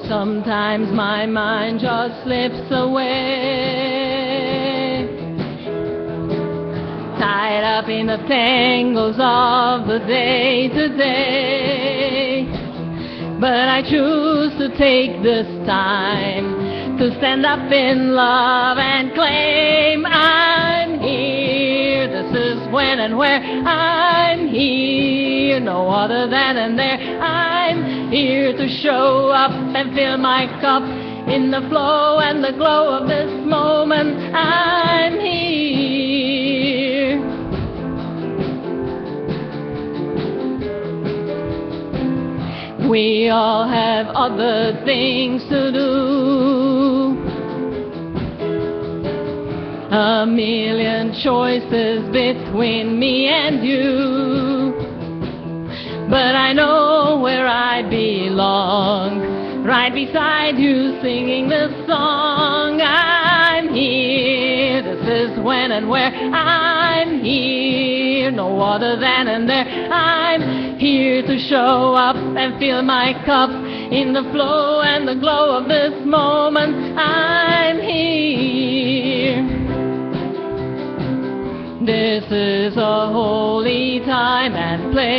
Sometimes my mind just slips away, tied up in the tangles of the day-to-day. But I choose to take this time to stand up in love and claim I'm here. This is when and where I'm here, no other than and there. I'm here to show up and fill my cup in the flow and the glow of this moment. I'm here. We all have other things to do, a million choices between me and you. But I know where I belong, right beside you singing this song. I'm here, this is when and where I'm here, no other than and there. I'm here to show up and fill my cup in the flow and the glow of this moment. I'm here. This is a holy time and place,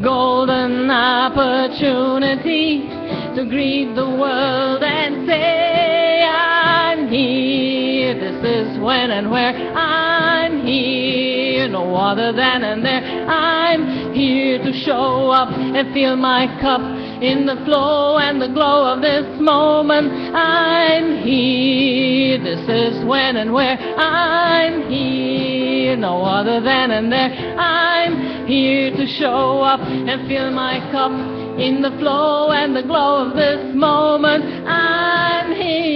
golden opportunity to greet the world and say I'm here. This is when and where I'm here, no other than and there. I'm here to show up and fill my cup in the flow and the glow of this moment. I'm here. This is when and where I'm here, no other than and there. I'm here to show up and fill my cup in the flow and the glow of this moment. I'm here.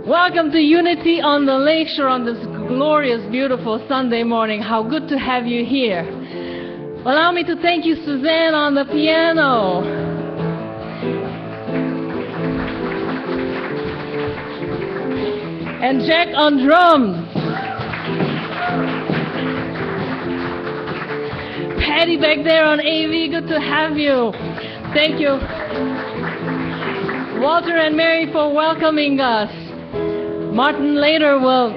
Welcome to Unity on the Lakeshore on this glorious, beautiful Sunday morning. How good to have you here. Allow me to thank you, Suzanne, on the piano. And Jack on drums. Patty back there on AV, good to have you. Thank you. Walter and Mary for welcoming us. Martin later will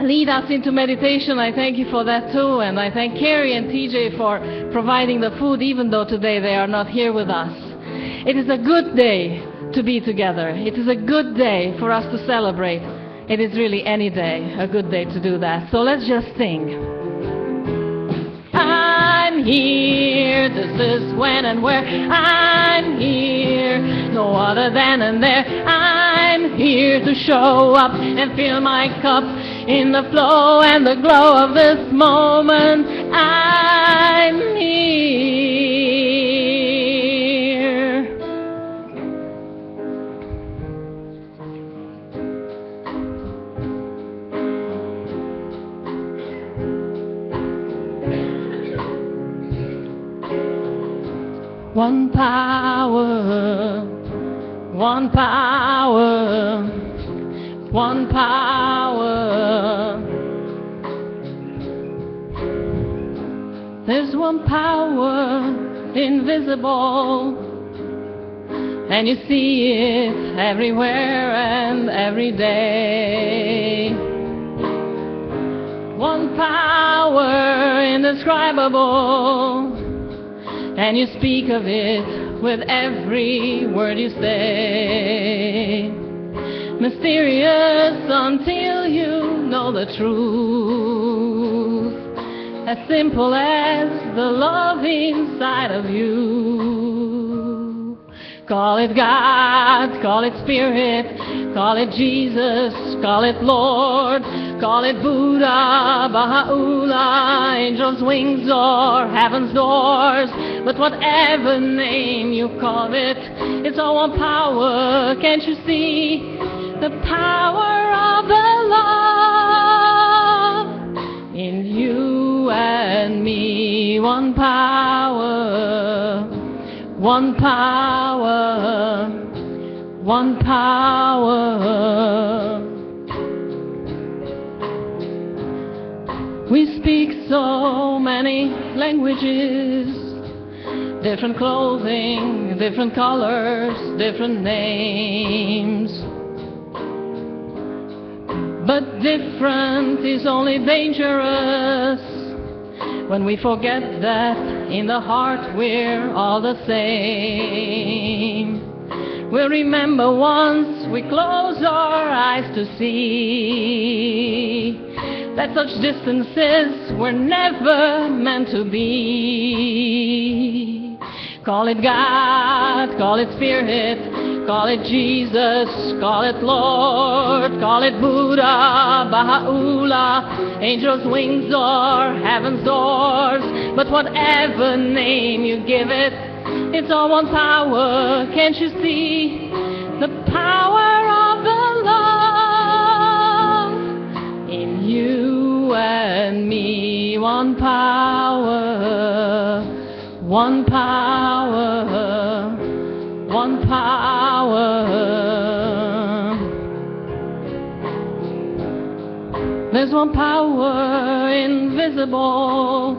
lead us into meditation. I thank you for that too, and I thank Carrie and TJ for providing the food, even though today they are not here with us. It is a good day to be together. It is a good day for us to celebrate. It is really any day a good day to do that. So let's just sing. I'm here, this is when and where I'm here, no other than and there. I'm here to show up and fill my cup in the flow and the glow of this moment. I'm here. One power, one power, one power. There's one power invisible, and you see it everywhere and every day. One power indescribable, and you speak of it with every word you say. Mysterious until you know the truth, as simple as the love inside of you. Call it God, call it Spirit, call it Jesus, call it Lord, call it Buddha, Baha'u'llah, angels' wings or heaven's doors. But whatever name you call it, it's all one power. Can't you see the power of the love in you and me? One power, one power, one power. We speak so many languages, different clothing, different colors, different names. But different is only dangerous when we forget that in the heart we're all the same. We'll remember once we close our eyes to see that such distances were never meant to be. Call it God, call it Spirit, call it Jesus, call it Lord, call it Buddha, Baha'u'llah, angels' wings or heaven's doors. But whatever name you give it, it's all one power. Can't you see the power of the love in you and me? One power, one power, one power. There's one power invisible,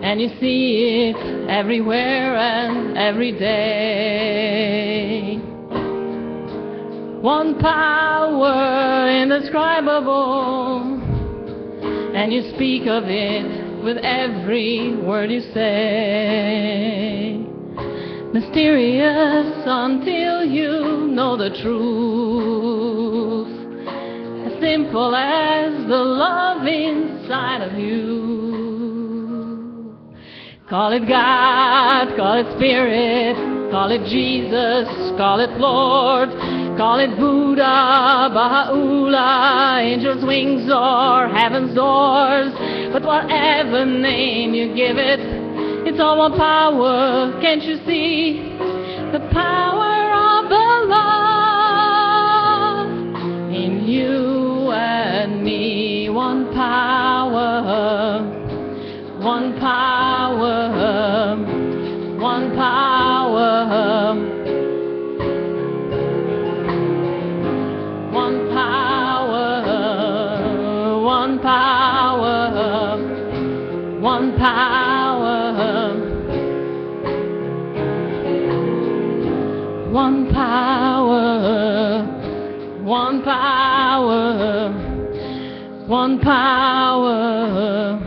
and you see it everywhere and every day. One power indescribable, and you speak of it with every word you say. Mysterious until you know the truth, as simple as the love inside of you. Call it God, call it Spirit, call it Jesus, call it Lord, call it Buddha, Baha'u'llah, angels' wings or heaven's doors. But whatever name you give it, it's all one power. Can't you see the power of the love in you and me? One power, one power, one power, one power, one power, one power, one power, one power, one power.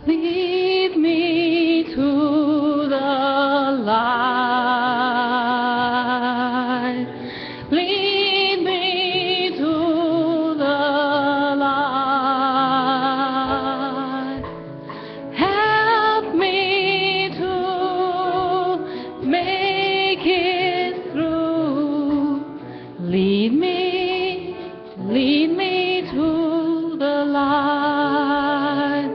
Lead me to the light. Lead me to the light. Help me to make it through. Lead me to the light.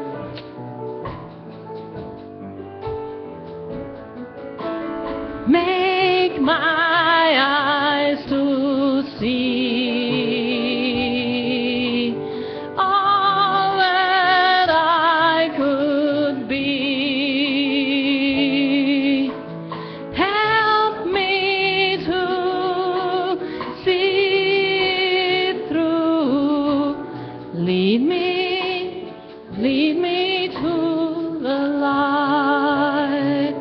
Make my eyes to see all that I could be. Help me to see it through. Lead me to the light.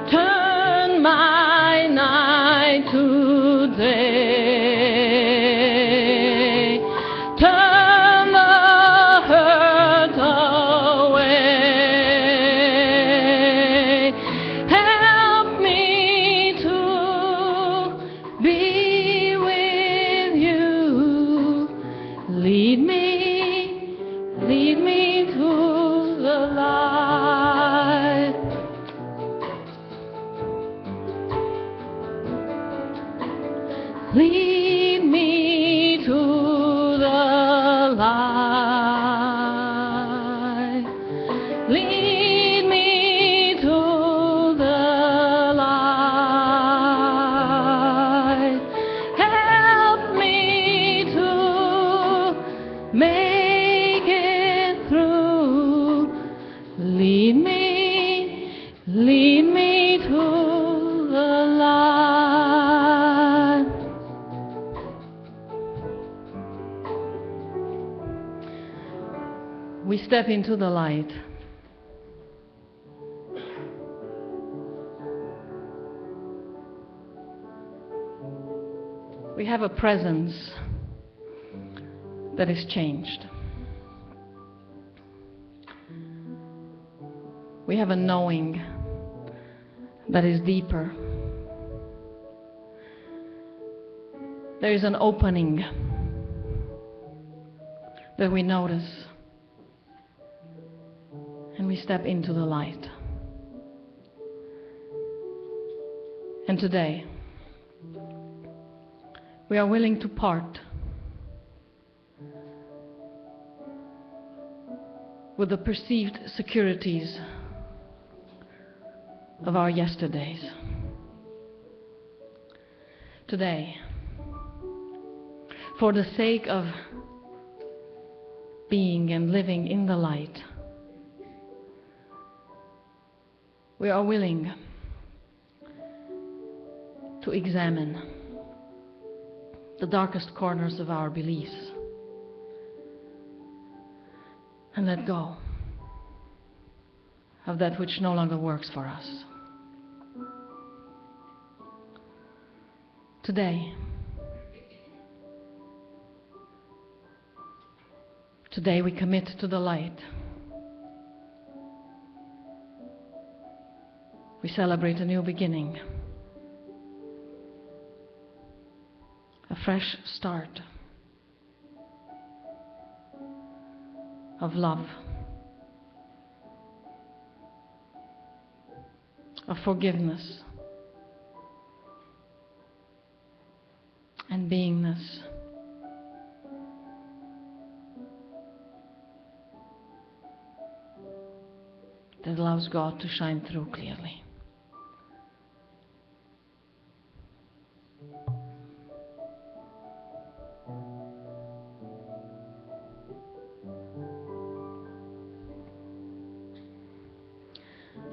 Turn my night to day. Turn the hurt away. Help me to be with you. make it through. Lead me to the light. We step into the light. We have a presence that is changed. We have a knowing that is deeper. There is an opening that we notice, and we step into the light. And today, we are willing to part with the perceived securities of our yesterdays. Today, for the sake of being and living in the light, we are willing to examine the darkest corners of our beliefs and let go of that which no longer works for us. Today we commit to the light. We celebrate a new beginning, a fresh start of love, of forgiveness and beingness. That allows God to shine through clearly.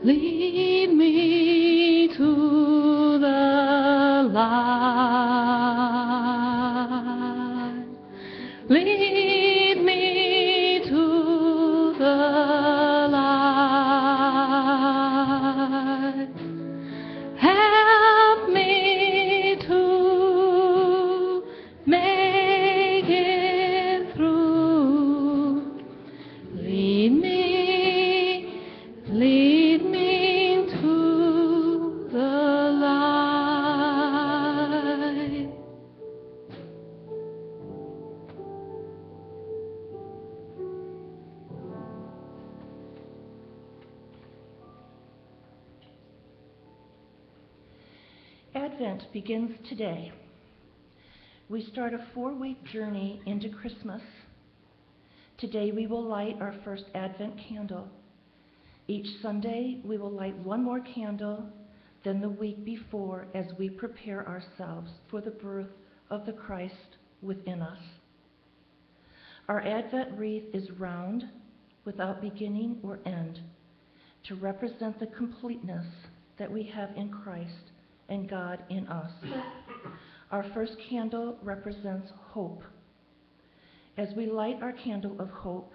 Lead me to the light. Lead me to the light. Help me to make it through. Lead me to the light. Advent begins today. We start a 4-week journey into Christmas. Today we will light our first Advent candle. Each Sunday we will light one more candle than the week before as we prepare ourselves for the birth of the Christ within us. Our Advent wreath is round, without beginning or end, to represent the completeness that we have in Christ and God in us. Our first candle represents hope. As we light our candle of hope,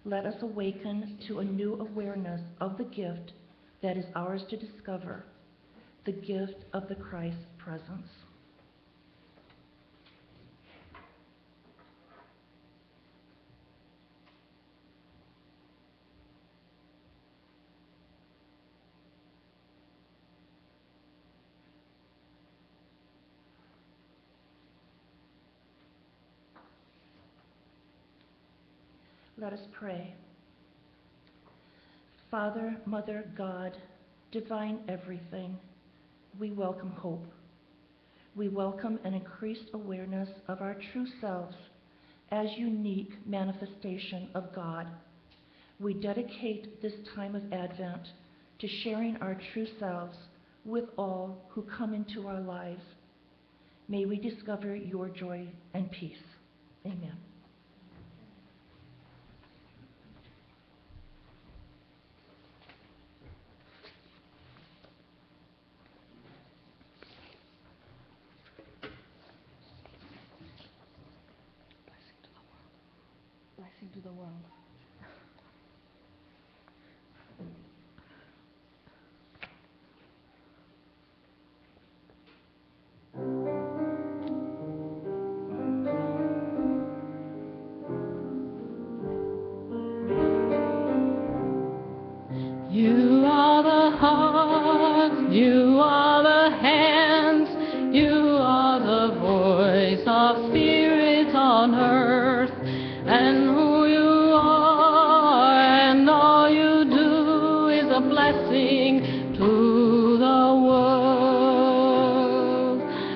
let us awaken to a new awareness of the gift that is ours to discover, the gift of the Christ presence. Let us pray. Father, Mother, God, divine everything, we welcome hope. We welcome an increased awareness of our true selves as unique manifestation of God. We dedicate this time of Advent to sharing our true selves with all who come into our lives. May we discover your joy and peace. Amen. blessing to the world. You are the heart, you are the hands, you are the voice of spirit on earth, and who you are and all you do is a blessing to the world.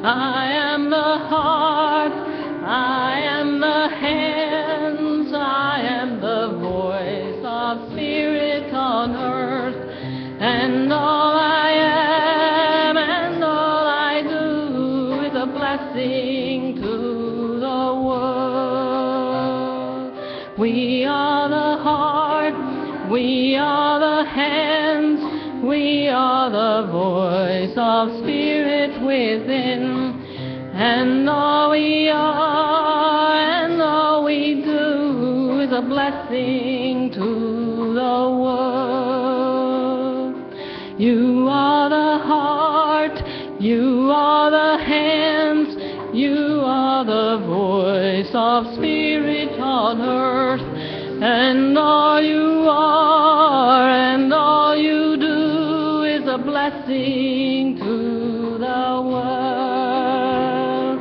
I am the heart, I am the hands, I am the voice of spirit on earth, and all I am and all I do is a blessing to the world. We are the heart, we are the hands, we are the voice of spirit within, and all we are and all we do is a blessing to the world. You are the heart, you are the hands, you are the voice of spirit on earth, and all you are and all you do is a blessing to the world.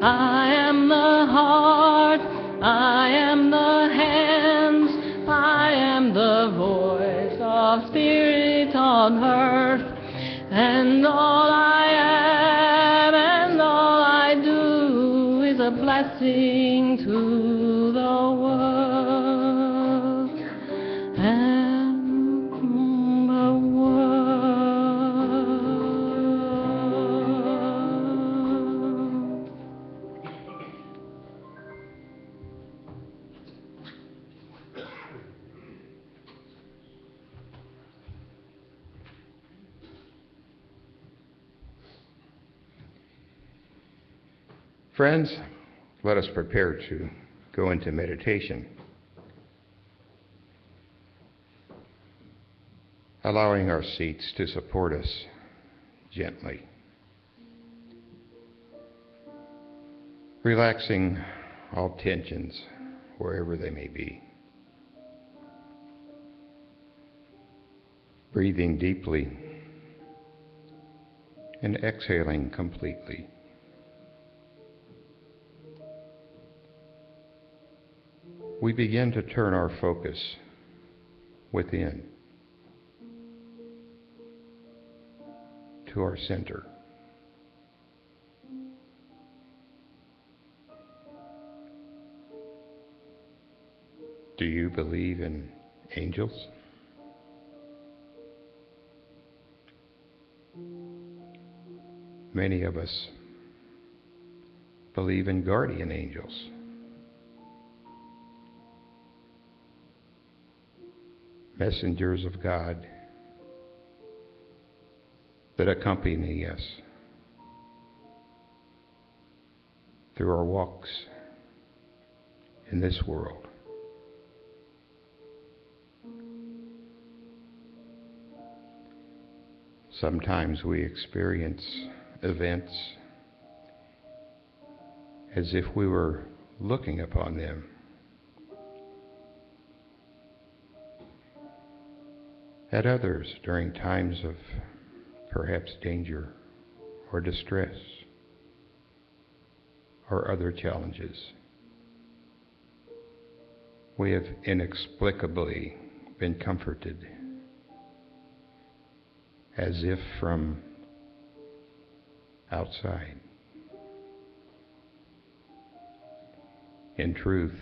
I am the heart, I am the hands, I am the voice of spirit on earth, and all I am and all I do is a blessing to the world. And the world. Friends, let us prepare to go into meditation, allowing our seats to support us gently, relaxing all tensions wherever they may be, breathing deeply and exhaling completely. We begin to turn our focus within to our center. Do you believe in angels? Many of us believe in guardian angels. Messengers of God that accompany us through our walks in this world. Sometimes we experience events as if we were looking upon them. At others, during times of perhaps danger or distress or other challenges, we have inexplicably been comforted, as if from outside. In truth,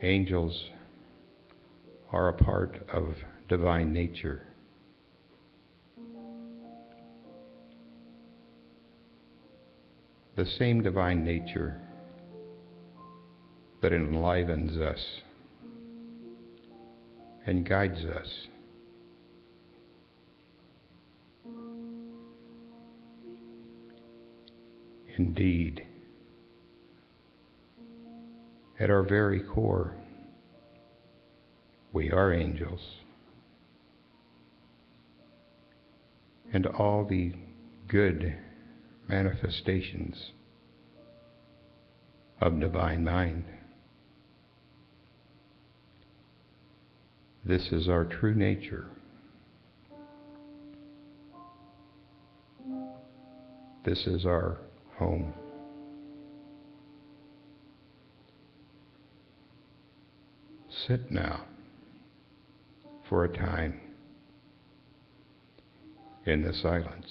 angels are a part of divine nature. The same divine nature that enlivens us and guides us. Indeed, At our very core, we are angels. And all the good manifestations of divine mind. This is our true nature. This is our home. Sit now for a time in the silence.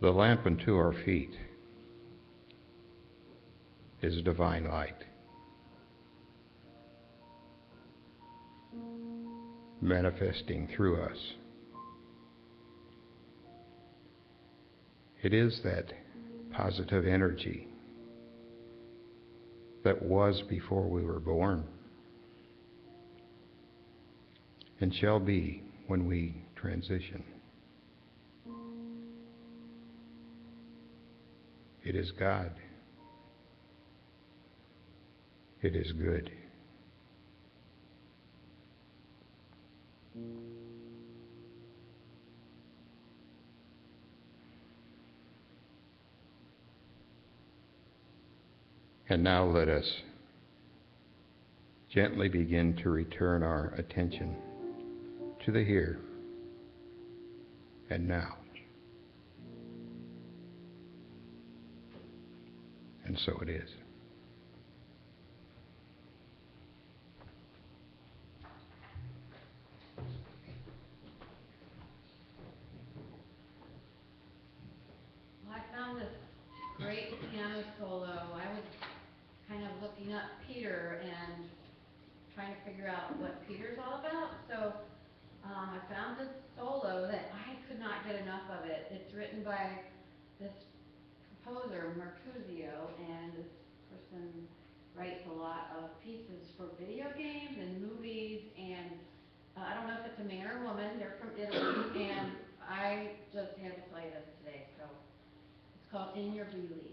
The lamp unto our feet is divine light, manifesting through us. It is that positive energy that was before we were born and shall be when we transition. It is God. It is good. And now let us gently begin to return our attention to the here and now. And so it is. Well, I found this great piano solo. I was kind of looking up Peter and trying to figure out what Peter's all about. So I found this solo that I could not get enough of it. It's written by this composer, Mercuzio, and this person writes a lot of pieces for video games and movies, and I don't know if it's a man or a woman. They're from Italy, and I just had to play this today. So it's called In Your Belief.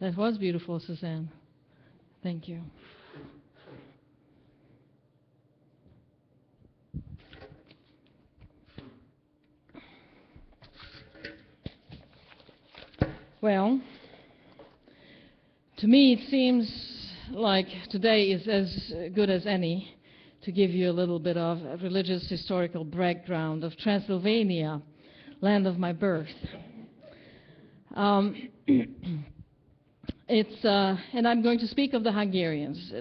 That was beautiful, Suzanne. Thank you. Well, to me it seems like today is as good as any to give you a little bit of a religious historical background of Transylvania, land of my birth. And I'm going to speak of the Hungarians.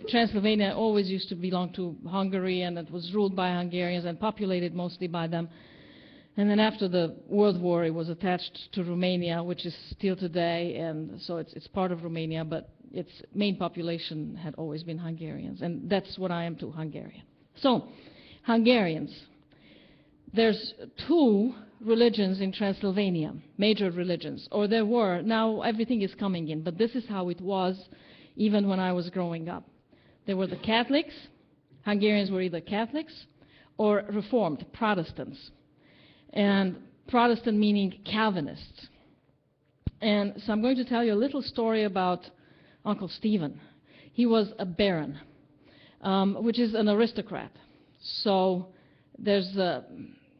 Transylvania always used to belong to Hungary, and it was ruled by Hungarians and populated mostly by them. And then after the World War, it was attached to Romania, which is still today, and so it's part of Romania, but its main population had always been Hungarians, and that's what I am too, Hungarian. So, Hungarians. There's two religions in Transylvania, major religions, or there were. Now everything is coming in, but this is how it was even when I was growing up. There were the Catholics. Hungarians were either Catholics or Reformed, Protestants. And Protestant meaning Calvinists. And so I'm going to tell you a little story about Uncle Stephen. He was a baron, which is an aristocrat. So there's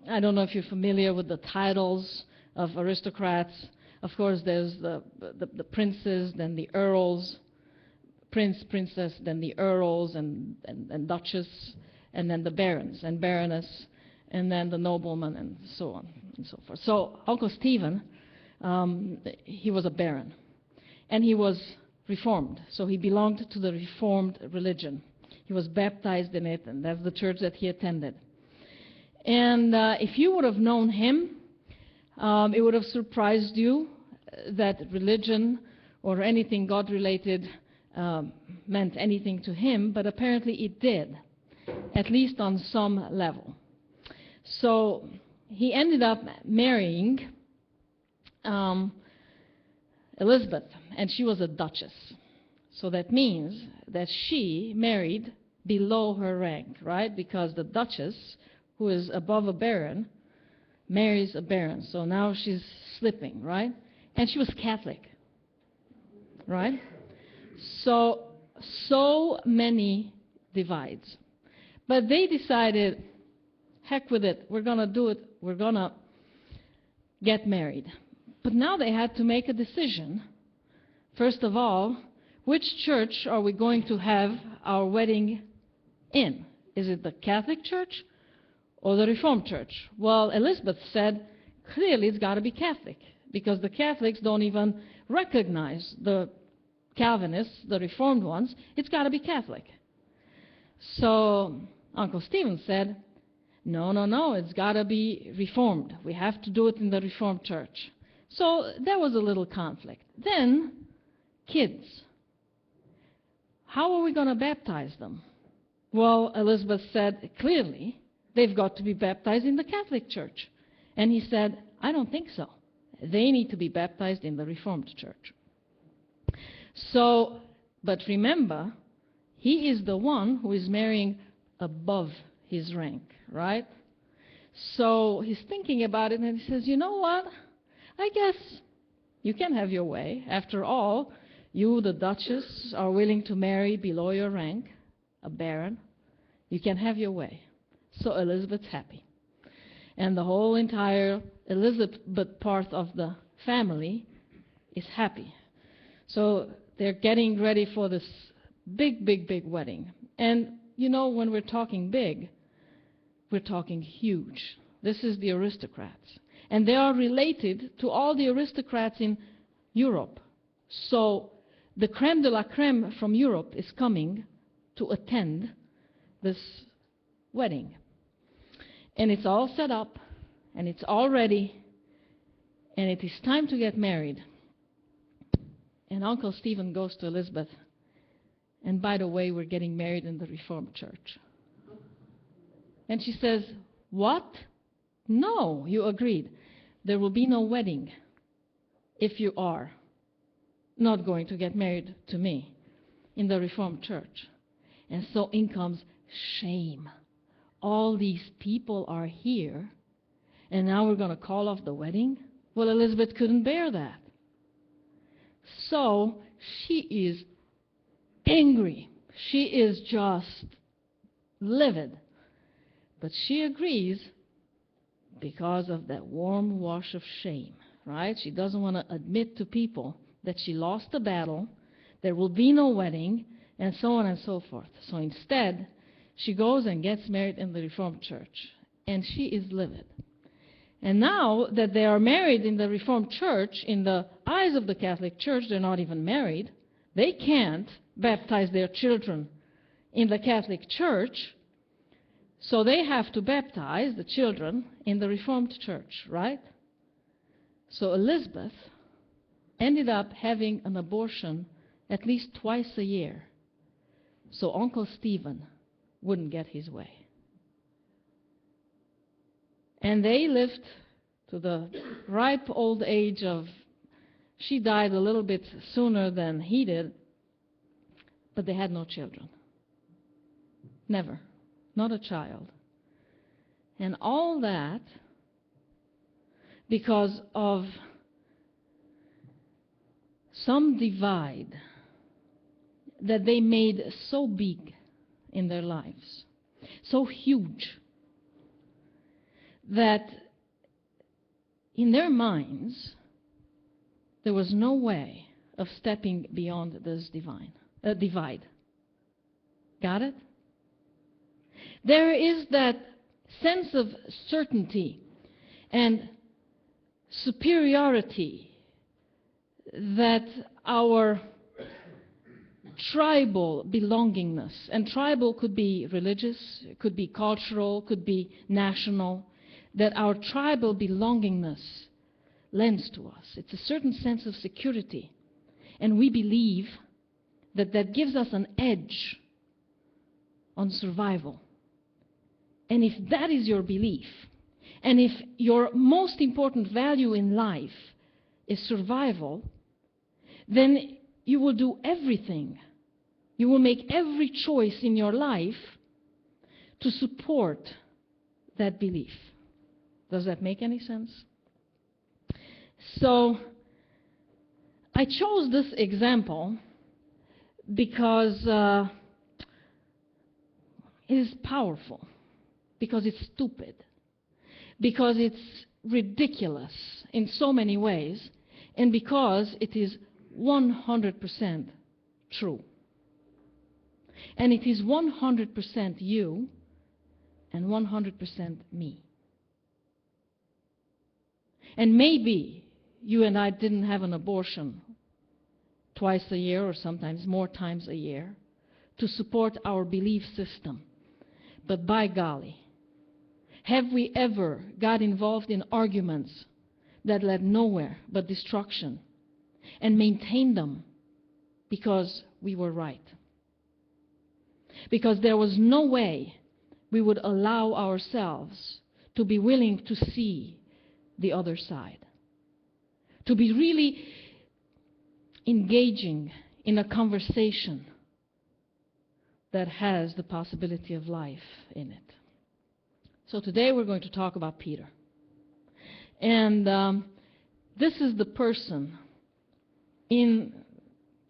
I don't know if you're familiar with the titles of aristocrats. Of course, there's the princes, then the earls, prince, princess, then the earls and duchess, and then the barons and baroness, and then the nobleman, and so on and so forth. So Uncle Stephen, he was a baron, and he was Reformed. So he belonged to the Reformed religion. He was baptized in it, and that's the church that he attended. And if you would have known him, it would have surprised you that religion or anything God-related meant anything to him, but apparently it did, at least on some level. So he ended up marrying Elizabeth, and she was a duchess. So that means that she married below her rank, right? Because the duchess, who is above a baron, marries a baron. So now she's slipping, right? And she was Catholic, right? So many divides. But they decided, heck with it, we're going to do it, we're going to get married. But now they had to make a decision. First of all, which church are we going to have our wedding in? Is it the Catholic Church or the Reformed Church? Well, Elizabeth said, clearly it's got to be Catholic, because the Catholics don't even recognize the Calvinists, the Reformed ones. It's got to be Catholic. So Uncle Stephen said, no, it's got to be Reformed. We have to do it in the Reformed Church. So there was a little conflict. Then, kids. How are we going to baptize them? Well, Elizabeth said, clearly, they've got to be baptized in the Catholic Church. And he said, I don't think so. They need to be baptized in the Reformed Church. So, but remember, he is the one who is marrying above his rank, right? So he's thinking about it, and he says, you know what? I guess you can have your way. After all, you, the Duchess, are willing to marry below your rank, a baron. You can have your way. So Elizabeth's happy. And the whole entire Elizabeth part of the family is happy. So they're getting ready for this big, big, big wedding. And, you know, when we're talking big, we're talking huge. This is the aristocrats. And they are related to all the aristocrats in Europe. So the crème de la crème from Europe is coming to attend this wedding. And it's all set up, and it's all ready, and it is time to get married. And Uncle Stephen goes to Elizabeth, and by the way, we're getting married in the Reformed Church. And she says, what? No, you agreed. There will be no wedding if you are not going to get married to me in the Reformed Church. And so in comes shame. All these people are here, and now we're going to call off the wedding? Well, Elizabeth couldn't bear that. So she is angry. She is just livid. But she agrees because of that warm wash of shame, right? She doesn't want to admit to people that she lost the battle, there will be no wedding, and so on and so forth. So instead, she goes and gets married in the Reformed Church, and she is livid. And now that they are married in the Reformed Church, in the eyes of the Catholic Church, they're not even married. They can't baptize their children in the Catholic Church, so they have to baptize the children in the Reformed Church, right? So Elizabeth ended up having an abortion at least twice a year, so Uncle Stephen wouldn't get his way. And they lived to the ripe old age of, she died a little bit sooner than he did, but they had no children. Never. Not a child. And all that because of some divide that they made so big in their lives, so huge, that in their minds there was no way of stepping beyond this divide. Got it? There is that sense of certainty and superiority that our tribal belongingness, and tribal could be religious, could be cultural, could be national, that our tribal belongingness lends to us. It's a certain sense of security, and we believe that that gives us an edge on survival. And if that is your belief, and if your most important value in life is survival, then you will do everything. You will make every choice in your life to support that belief. Does that make any sense? So I chose this example because it is powerful, because it's stupid, because it's ridiculous in so many ways, and because it is 100% true. And it is 100% you and 100% me. And maybe you and I didn't have an abortion twice a year or sometimes more times a year to support our belief system. But by golly, have we ever got involved in arguments that led nowhere but destruction and maintained them because we were right? Because there was no way we would allow ourselves to be willing to see the other side, to be really engaging in a conversation that has the possibility of life in it. So today we're going to talk about Peter. And this is the person in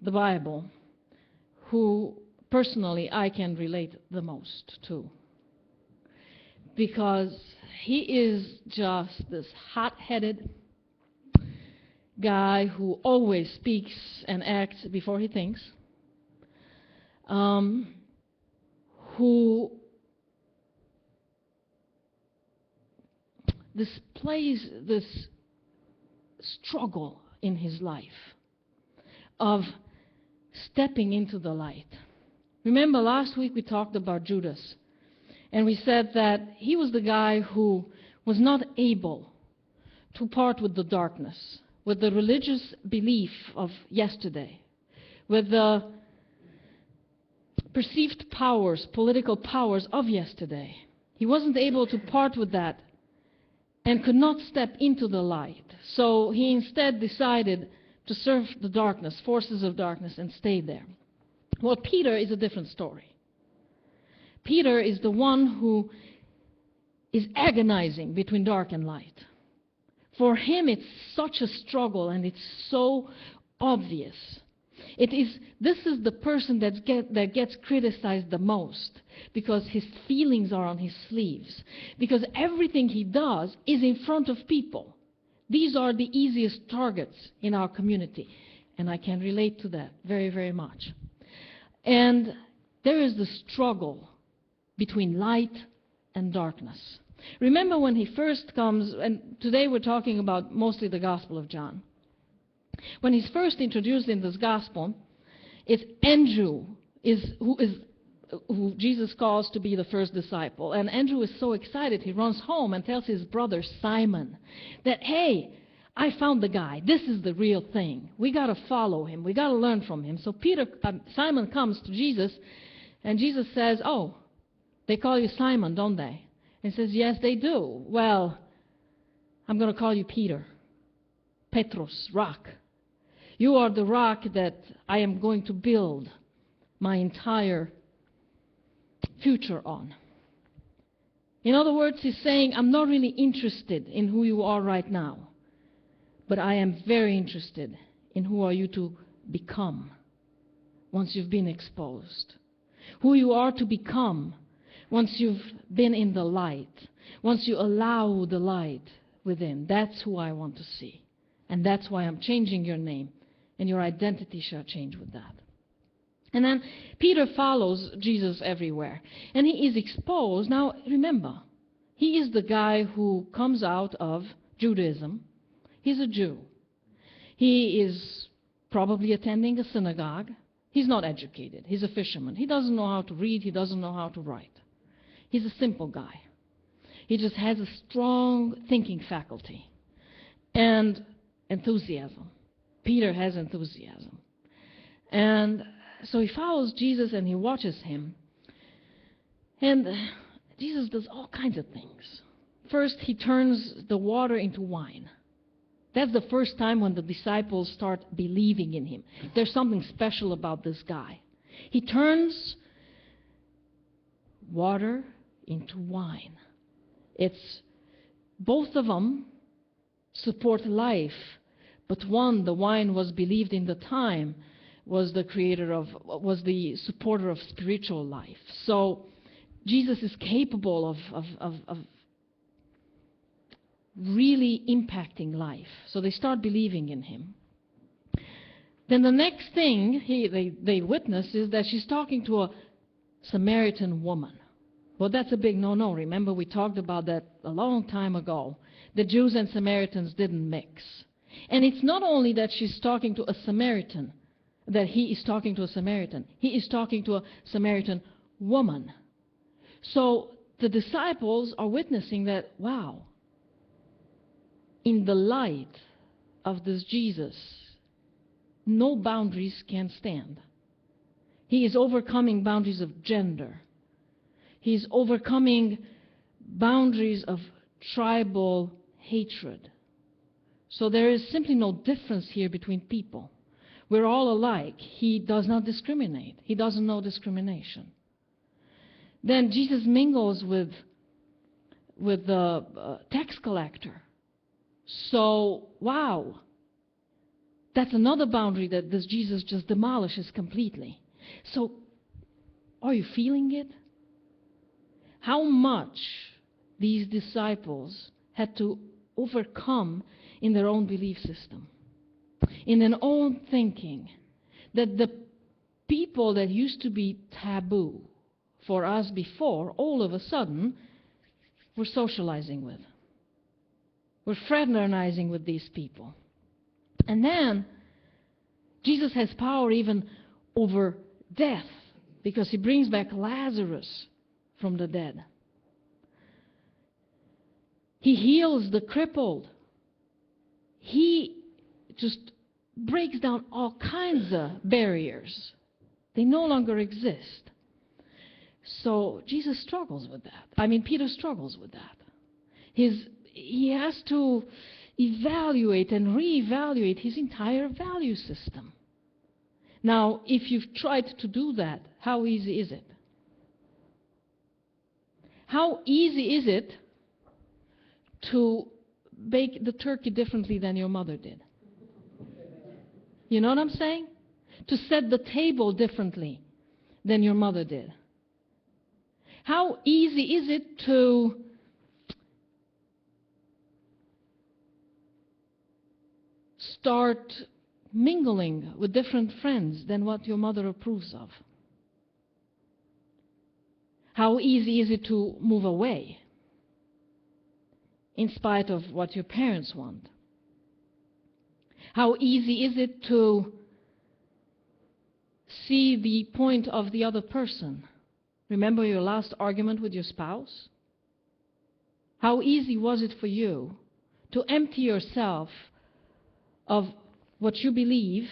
the Bible who personally I can relate the most to, because he is just this hot-headed guy who always speaks and acts before he thinks, who displays this struggle in his life of stepping into the light. Remember last week we talked about Judas, and we said that he was the guy who was not able to part with the darkness, with the religious belief of yesterday, with the perceived powers, political powers of yesterday. He wasn't able to part with that and could not step into the light. So he instead decided to serve the darkness, forces of darkness, and stayed there. Well, Peter is a different story. Peter is the one who is agonizing between dark and light. For him, it's such a struggle, and it's so obvious. This is the person that gets criticized the most because his feelings are on his sleeves, because everything he does is in front of people. These are the easiest targets in our community, and I can relate to that very, very much. And there is the struggle between light and darkness. Remember when he first comes, and today we're talking about mostly the Gospel of John. When he's first introduced in this Gospel, it's Andrew who Jesus calls to be the first disciple. And Andrew is so excited, he runs home and tells his brother Simon that, hey, I found the guy. This is the real thing. We got to follow him. We got to learn from him. So Simon comes to Jesus, and Jesus says, oh, they call you Simon, don't they? And he says, yes, they do. Well, I'm going to call you Peter. Petros, rock. You are the rock that I am going to build my entire future on. In other words, he's saying, I'm not really interested in who you are right now, but I am very interested in who are you to become once you've been exposed. Who you are to become once you've been in the light, once you allow the light within. That's who I want to see. And that's why I'm changing your name, and your identity shall change with that. And then Peter follows Jesus everywhere, and he is exposed. Now, remember, he is the guy who comes out of Judaism. He's a Jew. He is probably attending a synagogue. He's not educated. He's a fisherman. He doesn't know how to read. He doesn't know how to write. He's a simple guy. He just has a strong thinking faculty and enthusiasm. Peter has enthusiasm. And so he follows Jesus and he watches him. And Jesus does all kinds of things. First, he turns the water into wine. That's the first time when the disciples start believing in him. There's something special about this guy. He turns water into wine. It's both of them support life, but one, the wine was believed in the time, was the supporter of spiritual life. So Jesus is capable of really impacting life. So they start believing in him. Then the next thing they witness is that she's talking to a Samaritan woman. Well, that's a big no-no. Remember, we talked about that a long time ago. The Jews and Samaritans didn't mix. And it's not only that she's talking to a Samaritan, that he is talking to a Samaritan. He is talking to a Samaritan woman. So the disciples are witnessing that, wow, in the light of this Jesus, no boundaries can stand. He is overcoming boundaries of gender. He's overcoming boundaries of tribal hatred. So there is simply no difference here between people. We're all alike. He does not discriminate. He doesn't know discrimination. Then Jesus mingles with the tax collector. So, wow, that's another boundary that this Jesus just demolishes completely. So, are you feeling it? How much these disciples had to overcome in their own belief system, in their own thinking, that the people that used to be taboo for us before, all of a sudden, we're socializing with. We're fraternizing with these people. And then, Jesus has power even over death, because he brings back Lazarus from the dead. He heals the crippled. He just breaks down all kinds of barriers. They no longer exist. So Jesus struggles with that. I mean, Peter struggles with that. He has to evaluate and reevaluate his entire value system. Now, if you've tried to do that, how easy is it? How easy is it to bake the turkey differently than your mother did? You know what I'm saying? To set the table differently than your mother did. How easy is it to start mingling with different friends than what your mother approves of? How easy is it to move away in spite of what your parents want? How easy is it to see the point of the other person? Remember your last argument with your spouse? How easy was it for you to empty yourself of what you believe,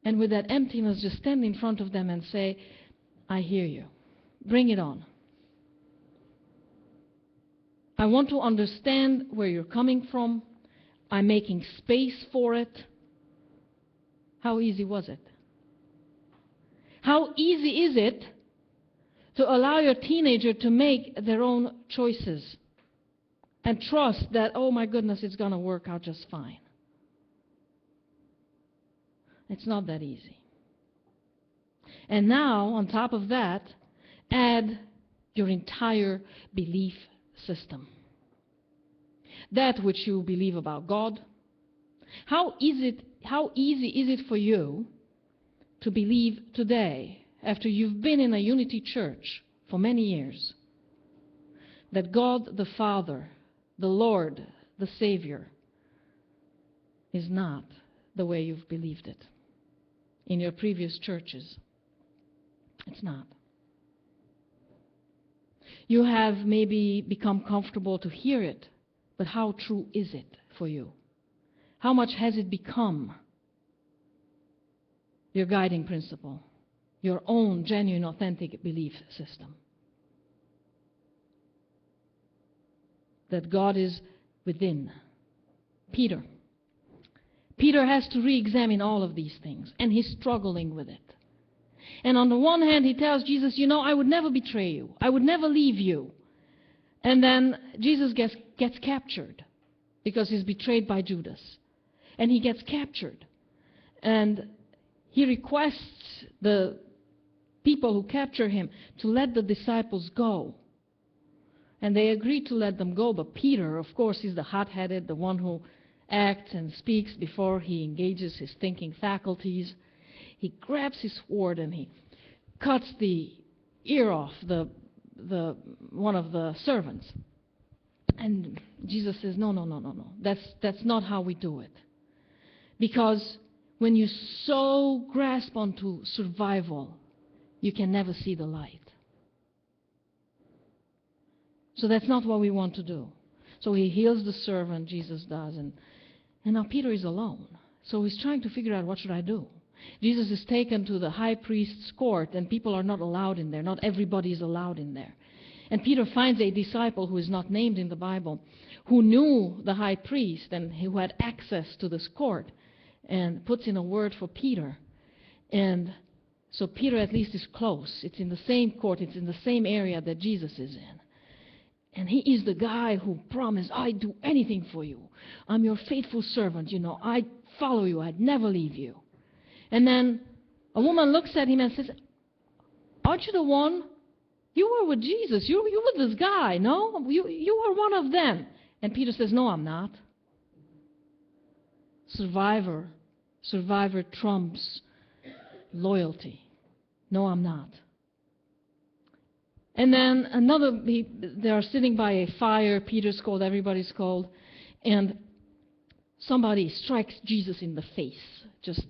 and with that emptiness just stand in front of them and say, I hear you. Bring it on. I want to understand where you're coming from. I'm making space for it. How easy was it? How easy is it to allow your teenager to make their own choices and trust that, oh my goodness, it's going to work out just fine? It's not that easy. And now, on top of that, add your entire belief system. That which you believe about God. How easy is it for you to believe today, after you've been in a unity church for many years, that God the Father, the Lord, the Savior, is not the way you've believed it in your previous churches? It's not. You have maybe become comfortable to hear it, but how true is it for you? How much has it become your guiding principle, your own genuine, authentic belief system? That God is within. Peter has to re-examine all of these things, and he's struggling with it. And on the one hand, he tells Jesus, you know, I would never betray you. I would never leave you. And then Jesus gets captured because he's betrayed by Judas. And he gets captured. And he requests the people who capture him to let the disciples go. And they agree to let them go, but Peter, of course, is the hot-headed, the one who acts and speaks before he engages his thinking faculties. He grabs his sword and he cuts the ear off one of the servants. And Jesus says, no. That's not how we do it. Because when you so grasp onto survival, you can never see the light. So that's not what we want to do. So he heals the servant, Jesus does, and now Peter is alone. So he's trying to figure out, what should I do? Jesus is taken to the high priest's court, and people are not allowed in there. Not everybody is allowed in there. And Peter finds a disciple who is not named in the Bible, who knew the high priest and who had access to this court, and puts in a word for Peter. And so Peter at least is close. It's in the same court. It's in the same area that Jesus is in. And he is the guy who promised, I'd do anything for you. I'm your faithful servant, you know. I'd follow you. I'd never leave you. And then a woman looks at him and says, aren't you the one? You were with Jesus. You were this guy, no? You were one of them. And Peter says, no, I'm not. Survivor trumps loyalty. No, I'm not. And then they are sitting by a fire. Peter's cold, everybody's cold. And somebody strikes Jesus in the face, just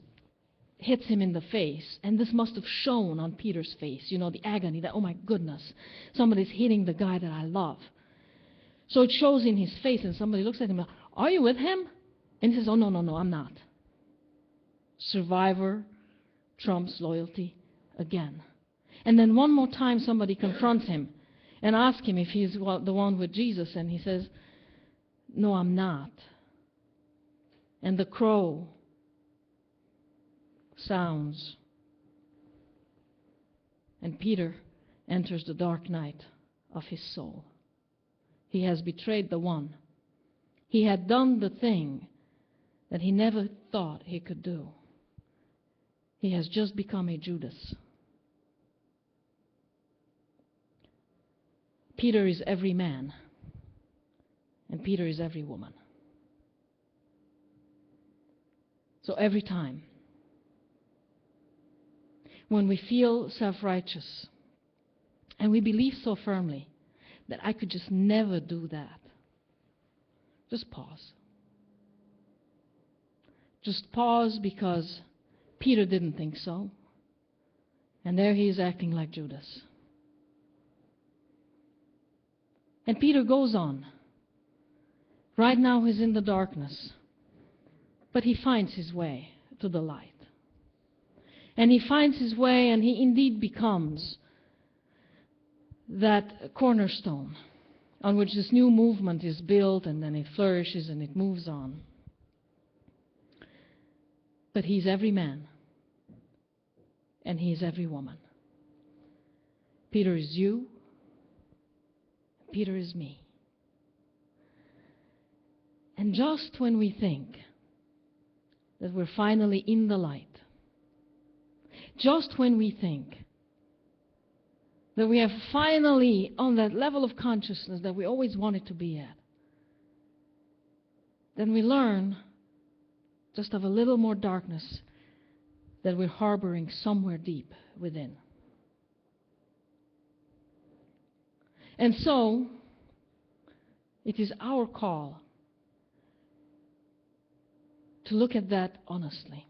hits him in the face. And this must have shown on Peter's face, you know, the agony that, oh my goodness, somebody's hitting the guy that I love. So it shows in his face, and somebody looks at him, are you with him? And he says, oh, no, I'm not. Survivor trumps loyalty again. And then one more time somebody confronts him and asks him if he's the one with Jesus, and he says, no, I'm not. And the crow sounds, and Peter enters the dark night of his soul. He has betrayed the one. He had done the thing that he never thought he could do. he has just become a Judas. Peter is every man, and Peter is every woman. So every time when we feel self-righteous and we believe so firmly that I could just never do that, just pause. Just pause, because Peter didn't think so. And there he is acting like Judas. And Peter goes on. Right now he's in the darkness, but he finds his way to the light. And he finds his way, and he indeed becomes that cornerstone on which this new movement is built, and then it flourishes and it moves on. But he's every man, and he's every woman. Peter is you, Peter is me. And just when we think that we're finally in the light, just when we think that we are finally on that level of consciousness that we always wanted to be at, then we learn just of a little more darkness that we're harboring somewhere deep within. And so, it is our call to look at that honestly.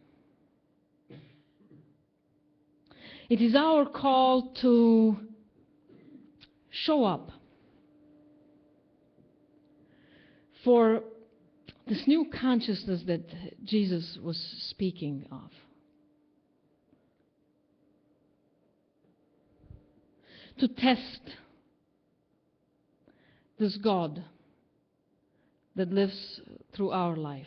It is our call to show up for this new consciousness that Jesus was speaking of. To test this God that lives through our life,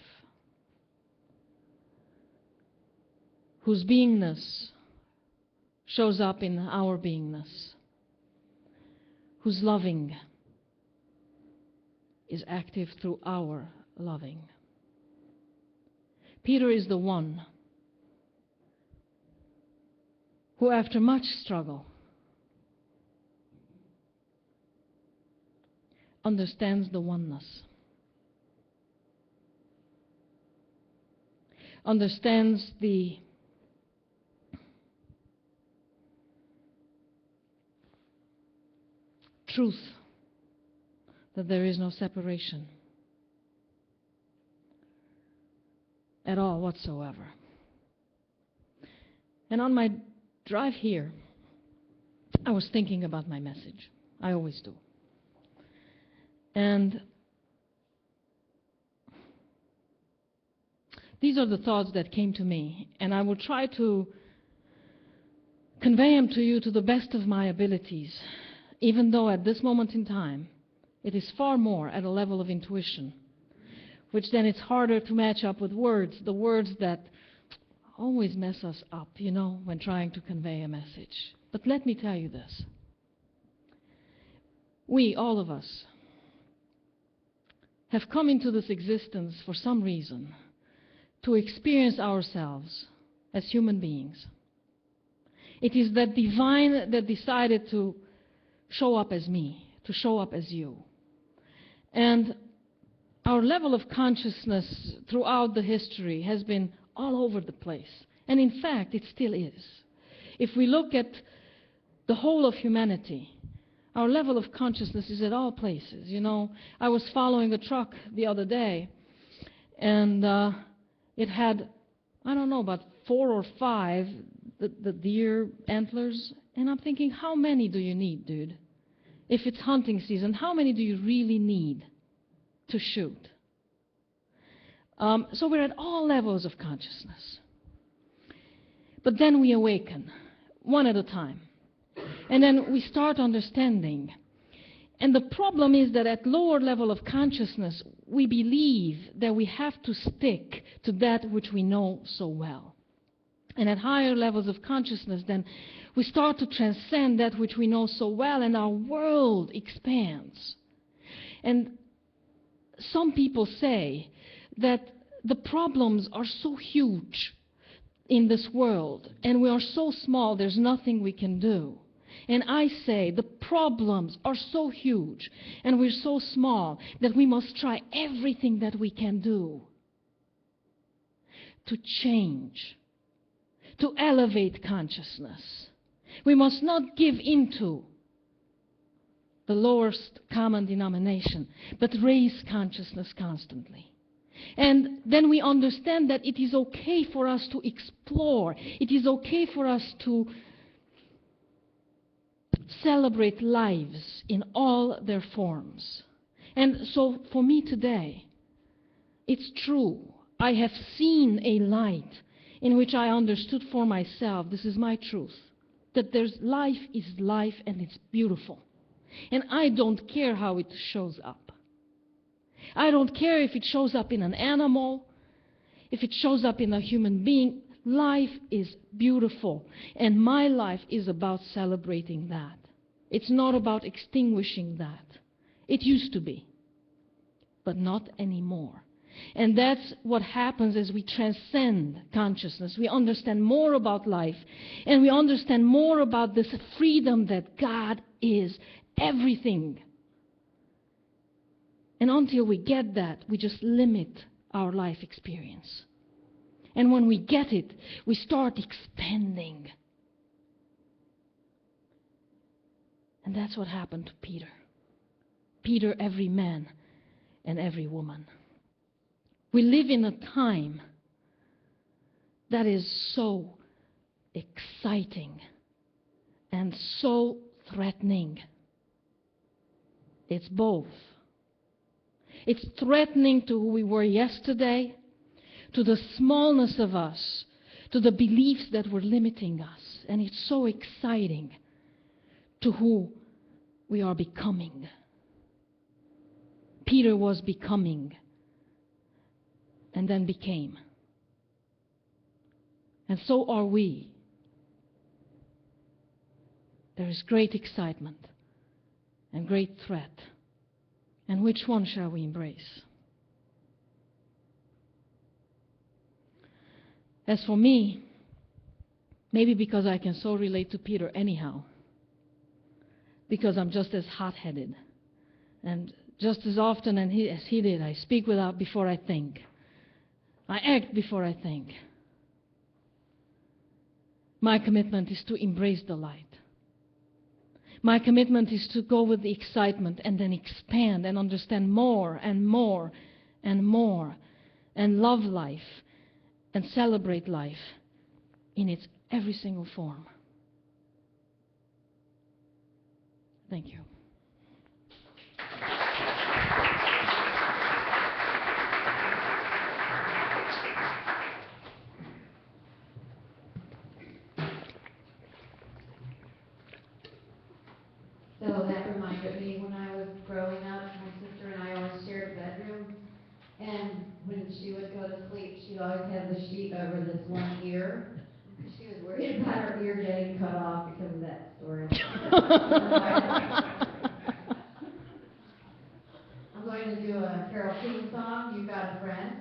whose beingness shows up in our beingness, whose loving is active through our loving. Peter is the one who, after much struggle, understands the oneness, understands the truth that there is no separation at all whatsoever. And on my drive here, I was thinking about my message. I always do. And these are the thoughts that came to me, and I will try to convey them to you to the best of my abilities, even though at this moment in time it is far more at a level of intuition, which then it's harder to match up with words, the words that always mess us up, when trying to convey a message. But let me tell you this. We, all of us, have come into this existence for some reason to experience ourselves as human beings. It is that divine that decided to show up as me, to show up as you. And our level of consciousness throughout the history has been all over the place. And in fact, it still is. If we look at the whole of humanity, our level of consciousness is at all places. I was following a truck the other day, and it had, about 4 or 5 the deer antlers. And I'm thinking, how many do you need, dude? If it's hunting season, how many do you really need to shoot? So we're at all levels of consciousness. But then we awaken, one at a time. And then we start understanding. And the problem is that at lower level of consciousness, we believe that we have to stick to that which we know so well. And at higher levels of consciousness, then we start to transcend that which we know so well, and our world expands. And some people say that the problems are so huge in this world, and we are so small, there's nothing we can do. And I say the problems are so huge, and we're so small, that we must try everything that we can do to change, to elevate consciousness. We must not give into the lowest common denomination, but raise consciousness constantly. And then we understand that it is okay for us to explore. It is okay for us to celebrate lives in all their forms. And so for me today, it's true. I have seen a light in which I understood for myself, this is my truth, that life is life and it's beautiful. And I don't care how it shows up. I don't care if it shows up in an animal, if it shows up in a human being. Life is beautiful, and my life is about celebrating that. It's not about extinguishing that. It used to be, but not anymore. And that's what happens as we transcend consciousness. We understand more about life, and we understand more about this freedom that God is everything. And until we get that, we just limit our life experience. And when we get it, we start expanding. And that's what happened to Peter. Peter, every man and every woman. We live in a time that is so exciting and so threatening. It's both. It's threatening to who we were yesterday, to the smallness of us, to the beliefs that were limiting us. And it's so exciting to who we are becoming. Peter was becoming and then became. And so are we. There is great excitement and great threat. And which one shall we embrace? As for me, maybe because I can so relate to Peter anyhow, because I'm just as hot-headed, and just as often as he did, I speak before I think. I act before I think. My commitment is to embrace the light. My commitment is to go with the excitement and then expand and understand more and more and more, and love life and celebrate life in its every single form. Thank you. So that reminded me when I was growing up, my sister and I always shared a bedroom. And when she would go to sleep, she'd always have the sheet over this one ear. She was worried about her ear getting cut off because of that story. I'm going to do a Carole King song, You've Got a Friend.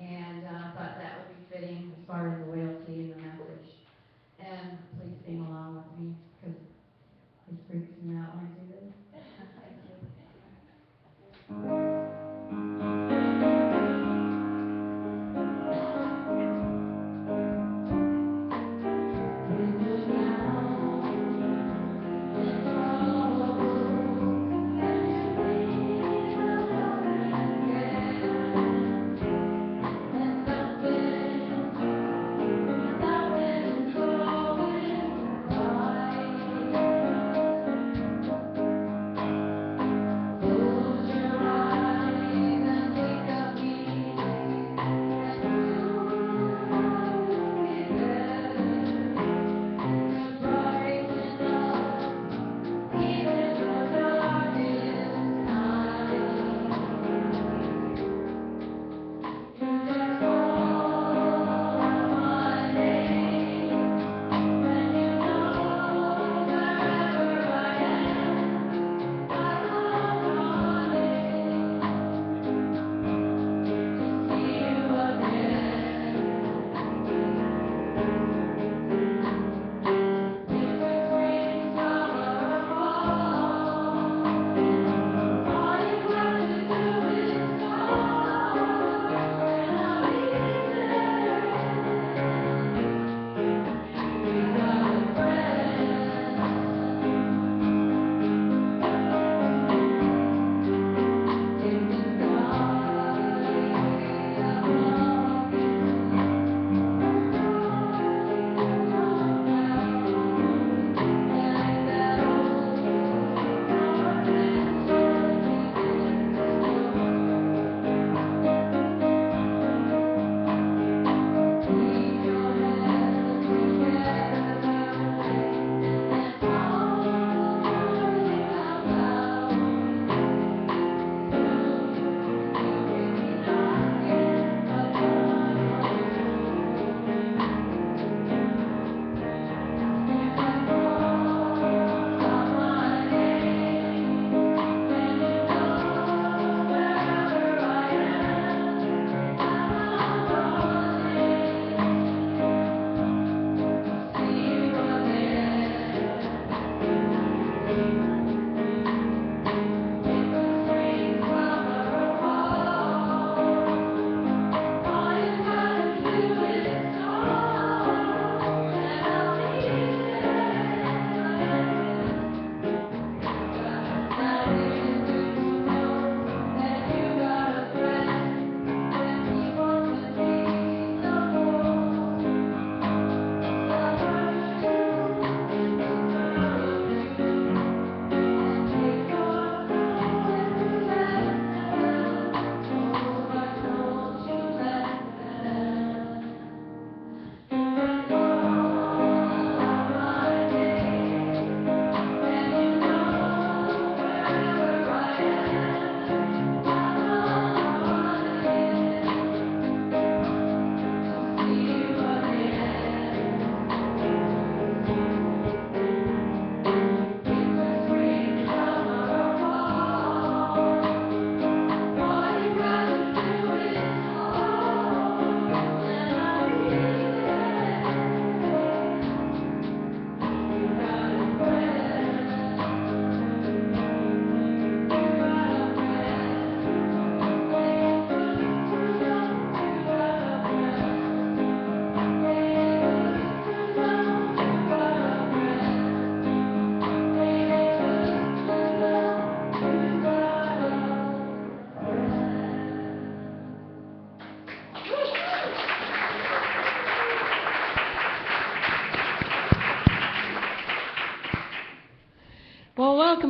And I thought that would be fitting as far as the loyalty and the message. And please sing along with me, because it freaks me out when I do this. Thank you.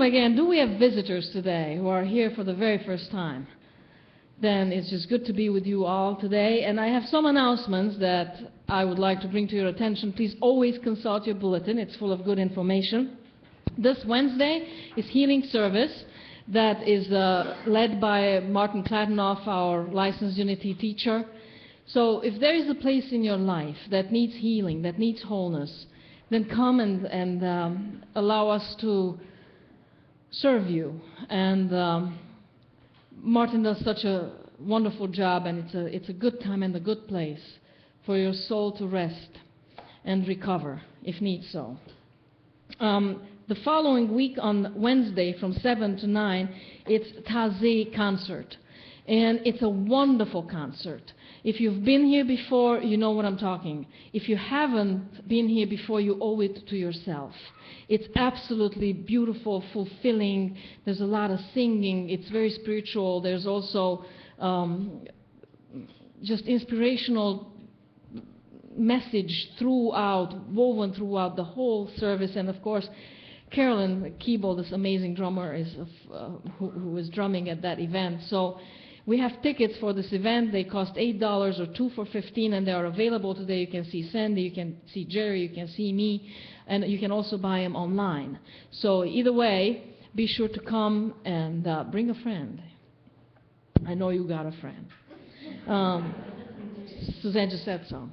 again, do we have visitors today who are here for the very first time? Then it's just good to be with you all today. And I have some announcements that I would like to bring to your attention. Please always consult your bulletin. It's full of good information. This Wednesday is healing service that is led by Martin Kladenoff, our licensed Unity teacher. So if there is a place in your life that needs healing, that needs wholeness, then come and allow us to serve you. And Martin does such a wonderful job, and it's a good time and a good place for your soul to rest and recover, if need so. The following week on Wednesday from 7 to 9, it's Tazé concert. And it's a wonderful concert. If you've been here before, you know what I'm talking. If you haven't been here before, you owe it to yourself. It's absolutely beautiful, fulfilling. There's a lot of singing. It's very spiritual. There's also just inspirational message woven throughout the whole service. And of course, Carolyn Keeble, this amazing drummer, who is drumming at that event. So we have tickets for this event. They cost $8 or 2 for $15, and they are available today. You can see Sandy, you can see Jerry, you can see me, and you can also buy them online. So either way, be sure to come and bring a friend. I know you got a friend. Suzanne just said so.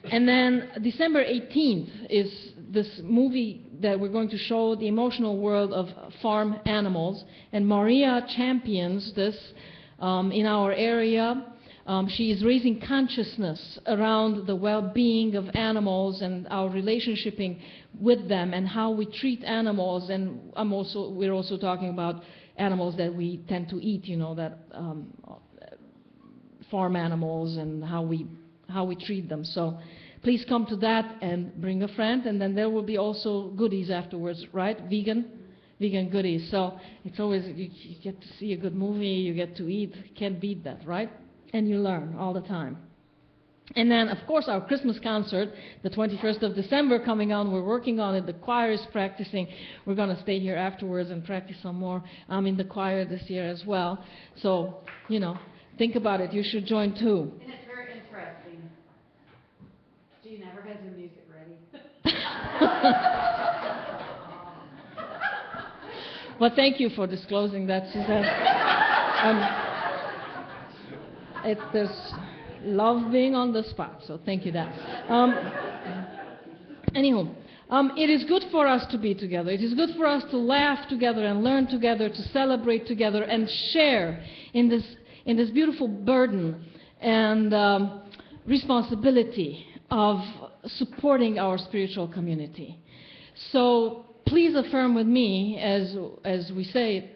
And then December 18th is this movie that we're going to show, The Emotional World of Farm Animals. And Maria champions this in our area. She is raising consciousness around the well-being of animals and our relationshiping with them and how we treat animals. And we're also talking about animals that we tend to eat, you know, that farm animals and how we treat them. So please come to that and bring a friend, and then there will be also goodies afterwards, right? Vegan goodies. So it's always, you get to see a good movie, you get to eat, can't beat that, right? And you learn all the time. And then, of course, our Christmas concert, the 21st of December coming on. We're working on it. The choir is practicing. We're going to stay here afterwards and practice some more. I'm in the choir this year as well. So, you know, think about it. You should join too. And it's very interesting. She never has her music ready. Well, thank you for disclosing that, Suzanne. There's love being on the spot, so thank you, Dad. Anywho, it is good for us to be together. It is good for us to laugh together and learn together, to celebrate together and share in this beautiful burden and responsibility of supporting our spiritual community. So please affirm with me as we say,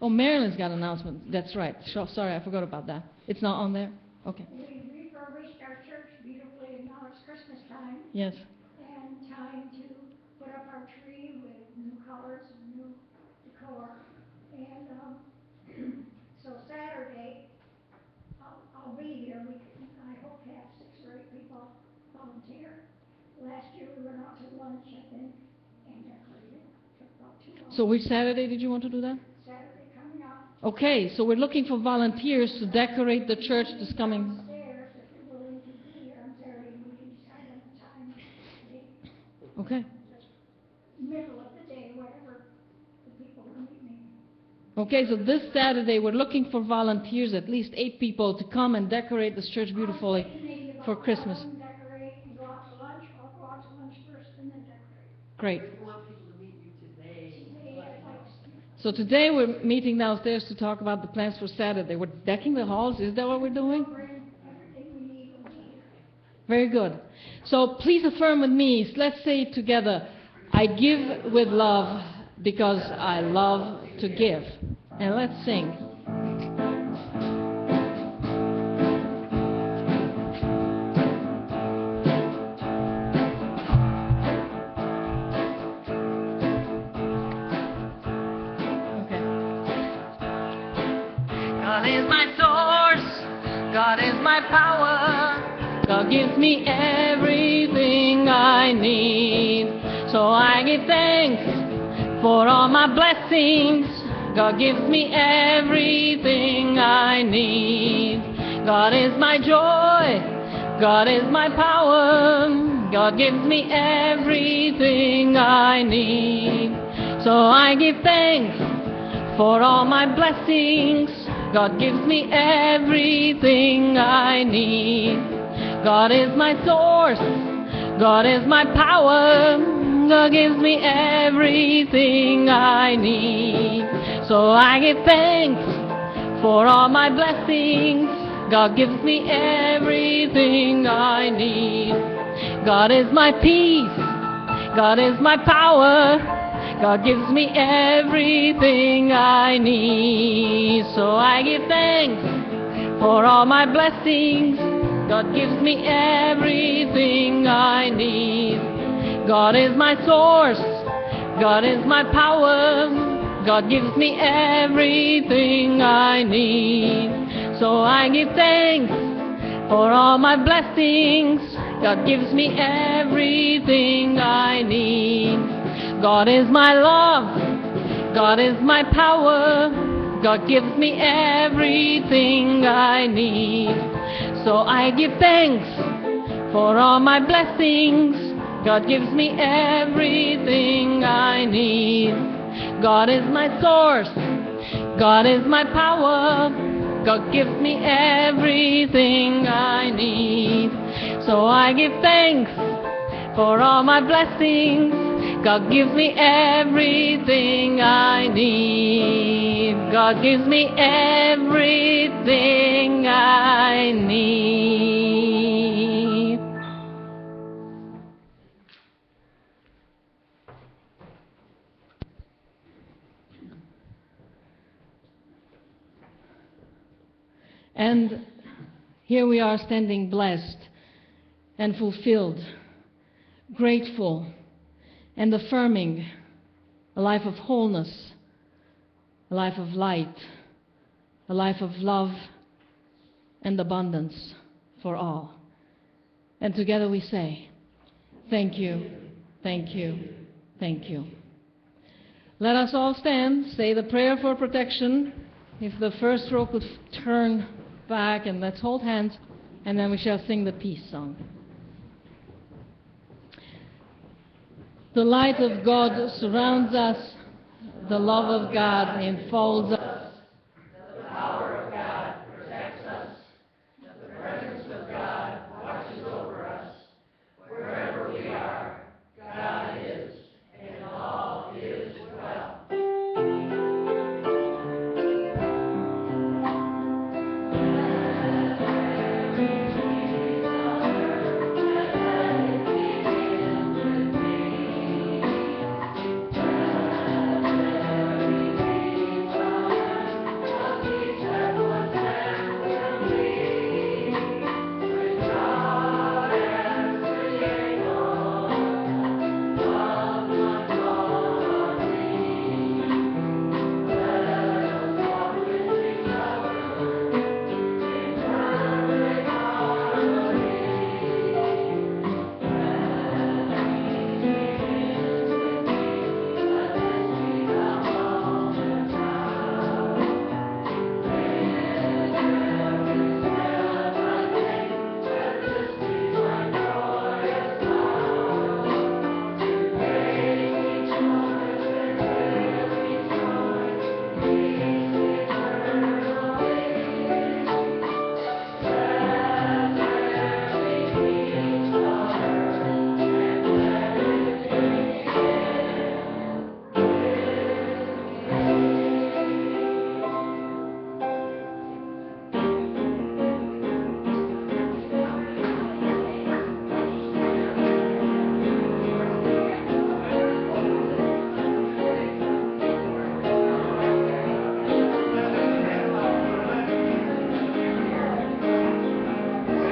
Oh, Marilyn's got an announcement. That's right. Sorry, I forgot about that. It's not on there? Okay. We refurbished our church beautifully, and now it's Christmas time. Yes. And time to put up our tree with new colors and new decor. And so Saturday, I'll be here. I hope to have 6 or 8 people volunteer. Last year we went out to lunch, I think, and decorated. Took about 2 hours. So which Saturday did you want to do that? Saturday coming up. Okay, so we're looking for volunteers to decorate the church this coming... Downstairs, if you're willing to be here on Saturday, we can decide on the time. Okay. Middle of the day, whatever the people who meet me. Okay, so this Saturday we're looking for volunteers, at least 8 people, to come and decorate this church beautifully for Christmas. Decorate and go out to lunch, or go out to lunch first and then decorate. Great. We want people to meet you today. So today we're meeting downstairs to talk about the plans for Saturday. We're decking the halls. Is that what we're doing? Bring everything we need will be here. Very good. So please affirm with me. Let's say it together. I give with love because I love to give. And let's sing. God is my source, God is my power, God God gives me everything I need. So I give thanks for all my blessings. God gives me everything I need. God is my joy. God is my power. God gives me everything I need. So I give thanks for all my blessings. God gives me everything I need. God is my source. God is my power. God gives me everything I need. So I give thanks for all my blessings. God gives me everything I need. God is my peace. God is my power. God gives me everything I need. So I give thanks for all my blessings. God gives me everything I need. God is my source. God is my power. God gives me everything I need. So I give thanks for all my blessings. God gives me everything I need. God is my love. God is my power. God gives me everything I need. So I give thanks for all my blessings. God gives me everything I need. God is my source. God is my power. God gives me everything I need. So I give thanks for all my blessings. God gives me everything I need. God gives me everything I need. And here we are standing blessed and fulfilled, grateful and affirming a life of wholeness, a life of light, a life of love and abundance for all. And together we say, thank you, thank you, thank you. Let us all stand, say the prayer for protection. If the first row could turn back, and let's hold hands, and then we shall sing the peace song. The light of God surrounds us, the love of God enfolds us.